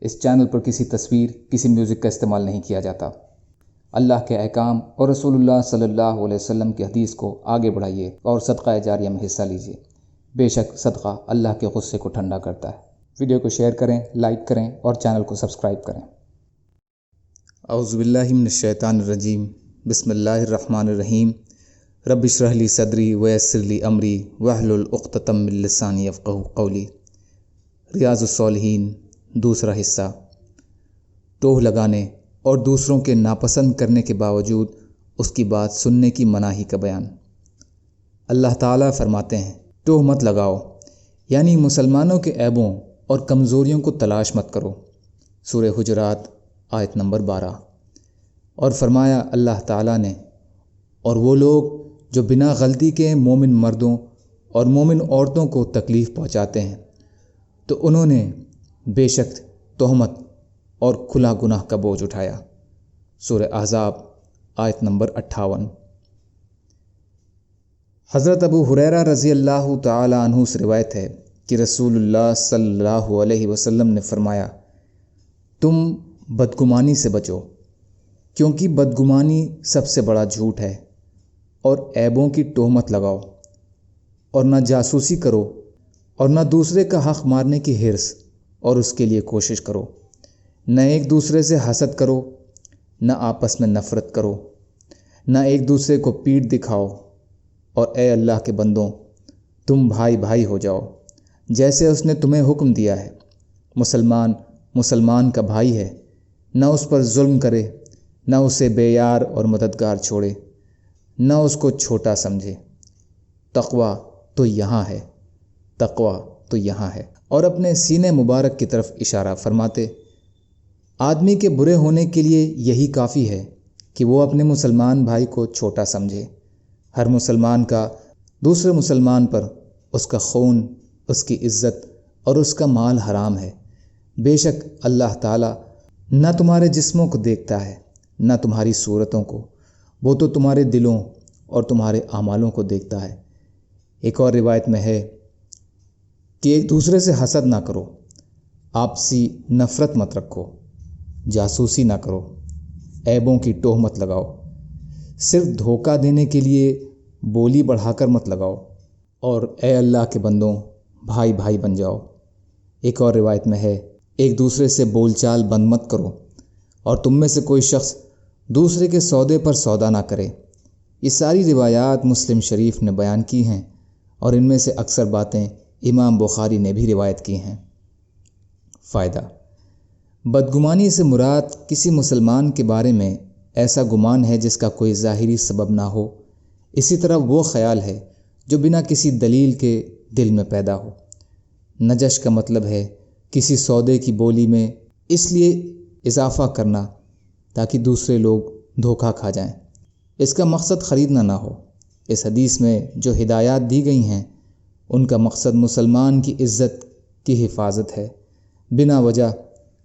اس channel پر کسی تصویر، کسی میوزک کا استعمال نہیں کیا جاتا۔ اللہ کے احکام اور رسول اللہ صلی اللہ علیہ وسلم کی حدیث کو آگے بڑھائیے اور صدقہ جاریہ میں حصہ لیجیے۔ بے شک صدقہ اللہ کے غصے کو ٹھنڈا کرتا ہے۔ ویڈیو کو شیئر کریں، لائک کریں اور چینل کو سبسکرائب کریں۔ اعوذ باللہ من الشیطان الرجیم، بسم اللہ الرحمن الرحیم۔ رب اشرح لی صدری ویسر لی امری واحلل عقدۃ من لسانی یفقہوا قولی۔ ریاض الصالحین دوسرا حصہ، ٹوہ لگانے اور دوسروں کے ناپسند کرنے کے باوجود اس کی بات سننے کی مناہی کا بیان۔ اللہ تعالیٰ فرماتے ہیں، ٹوہ مت لگاؤ، یعنی مسلمانوں کے عیبوں اور کمزوریوں کو تلاش مت کرو۔ سورہ حجرات آیت نمبر 12۔ اور فرمایا اللہ تعالیٰ نے، اور وہ لوگ جو بنا غلطی کے مومن مردوں اور مومن عورتوں کو تکلیف پہنچاتے ہیں تو انہوں نے بے شک تہمت اور کھلا گناہ کا بوجھ اٹھایا۔ سورہ احزاب آیت نمبر 58۔ حضرت ابو ہریرہ رضی اللہ تعالی عنہ سے روایت ہے کہ رسول اللہ صلی اللہ علیہ وسلم نے فرمایا، تم بدگمانی سے بچو، کیونکہ بدگمانی سب سے بڑا جھوٹ ہے، اور عیبوں کی تہمت لگاؤ، اور نہ جاسوسی کرو، اور نہ دوسرے کا حق مارنے کی حرص اور اس کے لیے کوشش کرو، نہ ایک دوسرے سے حسد کرو، نہ آپس میں نفرت کرو، نہ ایک دوسرے کو پیٹھ دکھاؤ، اور اے اللہ کے بندوں، تم بھائی بھائی ہو جاؤ جیسے اس نے تمہیں حکم دیا ہے۔ مسلمان مسلمان کا بھائی ہے، نہ اس پر ظلم کرے، نہ اسے بے یار اور مددگار چھوڑے، نہ اس کو چھوٹا سمجھے۔ تقویٰ تو یہاں ہے، تقویٰ تو یہاں ہے۔ اور اپنے سینے مبارک کی طرف اشارہ فرماتے، آدمی کے برے ہونے کے لیے یہی کافی ہے کہ وہ اپنے مسلمان بھائی کو چھوٹا سمجھے۔ ہر مسلمان کا دوسرے مسلمان پر اس کا خون، اس کی عزت اور اس کا مال حرام ہے۔ بے شک اللہ تعالیٰ نہ تمہارے جسموں کو دیکھتا ہے، نہ تمہاری صورتوں کو، وہ تو تمہارے دلوں اور تمہارے اعمالوں کو دیکھتا ہے۔ ایک اور روایت میں ہے کہ ایک دوسرے سے حسد نہ کرو، آپسی نفرت مت رکھو، جاسوسی نہ کرو، عیبوں کی ٹوہ مت لگاؤ، صرف دھوکہ دینے کے لیے بولی بڑھا کر مت لگاؤ، اور اے اللہ کے بندوں، بھائی بھائی بن جاؤ۔ ایک اور روایت میں ہے، ایک دوسرے سے بول چال بند مت کرو، اور تم میں سے کوئی شخص دوسرے کے سودے پر سودا نہ کرے۔ یہ ساری روایات مسلم شریف نے بیان کی ہیں، اور ان میں سے اکثر باتیں امام بخاری نے بھی روایت کی ہیں۔ فائدہ: بدگمانی سے مراد کسی مسلمان کے بارے میں ایسا گمان ہے جس کا کوئی ظاہری سبب نہ ہو۔ اسی طرح وہ خیال ہے جو بنا کسی دلیل کے دل میں پیدا ہو۔ نجش کا مطلب ہے کسی سودے کی بولی میں اس لیے اضافہ کرنا تاکہ دوسرے لوگ دھوکہ کھا جائیں۔ اس کا مقصد خریدنا نہ ہو۔ اس حدیث میں جو ہدایات دی گئی ہیں ان کا مقصد مسلمان کی عزت کی حفاظت ہے۔ بنا وجہ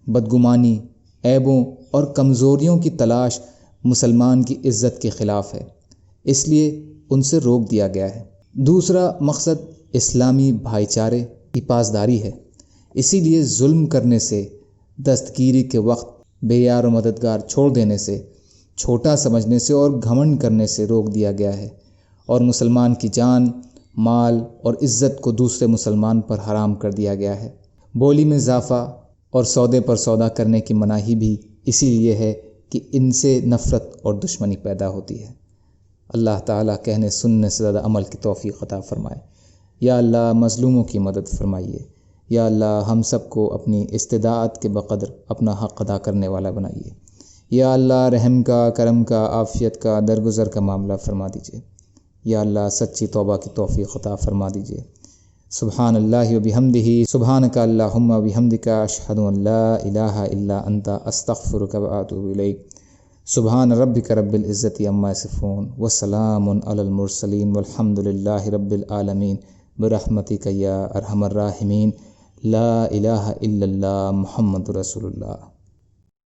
بدگمانی، عیبوں اور کمزوریوں کی تلاش مسلمان کی عزت کے خلاف ہے، اس لیے ان سے روک دیا گیا ہے۔ دوسرا مقصد اسلامی بھائی چارے کی پاسداری ہے، اسی لیے ظلم کرنے سے، دستگیری کے وقت بے یار و مددگار چھوڑ دینے سے، چھوٹا سمجھنے سے اور گھمنڈ کرنے سے روک دیا گیا ہے، اور مسلمان کی جان، مال اور عزت کو دوسرے مسلمان پر حرام کر دیا گیا ہے۔ بولی میں اضافہ اور سودے پر سودا کرنے کی مناہی بھی اسی لیے ہے کہ ان سے نفرت اور دشمنی پیدا ہوتی ہے۔ اللہ تعالیٰ کہنے سننے سے زیادہ عمل کی توفیق عطا فرمائے۔ یا اللہ مظلوموں کی مدد فرمائیے۔ یا اللہ ہم سب کو اپنی استطاعت کے بقدر اپنا حق ادا کرنے والا بنائیے۔ یا اللہ رحم کا، کرم کا، عافیت کا، درگزر کا معاملہ فرما دیجیے۔ یا اللہ سچی توبہ کی توفیق عطا فرما دیجیے۔ سبحان اللہ و بحمدہ، سبحانک اللہم و بحمدک، اشہد ان لا الہ الا انت، استغفرک و اتوب الیک۔ سبحان ربک رب العزت عما یصفون وسلام علی المرسلین والحمد للہ رب العالمین برحمتک یا ارحم الراحمین۔ لا الہ الا اللہ محمد رسول اللہ۔